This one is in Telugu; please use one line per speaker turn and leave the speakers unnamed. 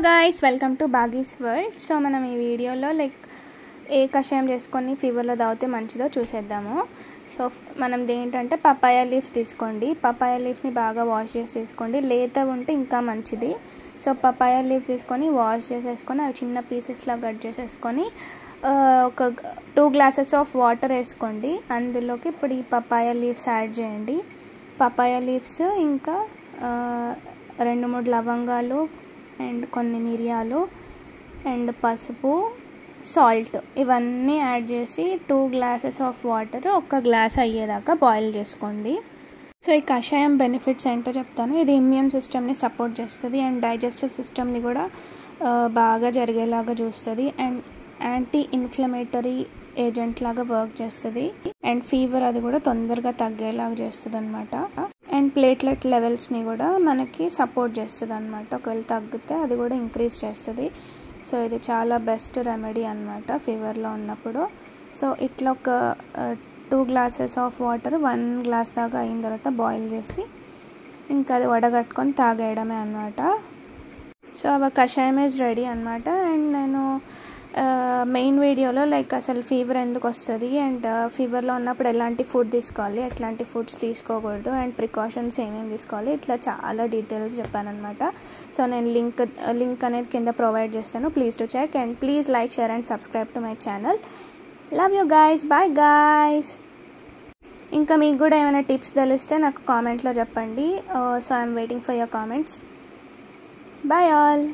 guys, welcome to Baggy's World. So మనం ఈ వీడియోలో ఏ కషాయం చేసుకొని ఫీవర్లో తాగితే మంచిదో చూసేద్దాము. సో మనం ఏంటంటే పపాయ లీఫ్ తీసుకోండి. పపాయ లీఫ్ని బాగా వాష్ చేసి తీసుకోండి. లేత ఉంటే ఇంకా మంచిది. సో పపాయ లీఫ్ తీసుకొని వాష్ చేసేసుకొని అవి చిన్న పీసెస్లా కట్ చేసేసుకొని ఒక 2 glasses ఆఫ్ వాటర్ వేసుకోండి. అందులోకి ఇప్పుడు ఈ పపాయ లీవ్స్ యాడ్ చేయండి. పపాయ లీవ్స్ ఇంకా 2-3 లవంగాలు అండ్ కొన్ని మిరియాలు అండ్ పసుపు, సాల్ట్ ఇవన్నీ యాడ్ చేసి 2 glasses ఆఫ్ వాటర్ 1 గ్లాస్ అయ్యేదాకా బాయిల్ చేసుకోండి. సో ఈ కషాయం బెనిఫిట్స్ ఏంటో చెప్తాను. ఇది ఇమ్యూన్ సిస్టమ్ని సపోర్ట్ చేస్తుంది అండ్ డైజెస్టివ్ సిస్టమ్ని కూడా బాగా జరిగేలాగా చూస్తుంది అండ్ యాంటీ ఇన్ఫ్లమేటరీ ఏజెంట్ లాగా వర్క్ చేస్తుంది అండ్ ఫీవర్ అది కూడా తొందరగా తగ్గేలాగా చేస్తుంది అనమాట. అండ్ ప్లేట్లెట్ లెవెల్స్ని కూడా మనకి సపోర్ట్ చేస్తుంది అనమాట. ఒకవేళ తగ్గితే అది కూడా ఇంక్రీజ్ చేస్తుంది. సో ఇది చాలా బెస్ట్ రెమెడీ అనమాట ఫీవర్లో ఉన్నప్పుడు. సో ఇట్లా ఒక 2 glasses ఆఫ్ వాటర్ 1 గ్లాస్ దాకా అయిన తర్వాత బాయిల్ చేసి ఇంకా అది వడగట్టుకొని తాగేయడమే అనమాట. సో అవి కషాయం ఈజ్ రెడీ అనమాట. అండ్ నేను మెయిన్ వీడియోలో అసలు ఫీవర్ ఎందుకు వస్తుంది అండ్ ఫీవర్లో ఉన్నప్పుడు ఎలాంటి ఫుడ్ తీసుకోవాలి, ఎట్లాంటి ఫుడ్స్ తీసుకోకూడదు అండ్ ప్రికాషన్స్ ఏమేమి తీసుకోవాలి ఇట్లా చాలా డీటెయిల్స్ చెప్పానమాట. సో నేను లింక్ అనేది కింద ప్రొవైడ్ చేస్తాను. Please to check and please like, share and subscribe to my channel. Love you guys, bye guys. ఇంకా మీకు కూడా ఏమైనా టిప్స్ తెలిస్తే నాకు కామెంట్లో చెప్పండి. So I'm waiting for your comments. Bye all.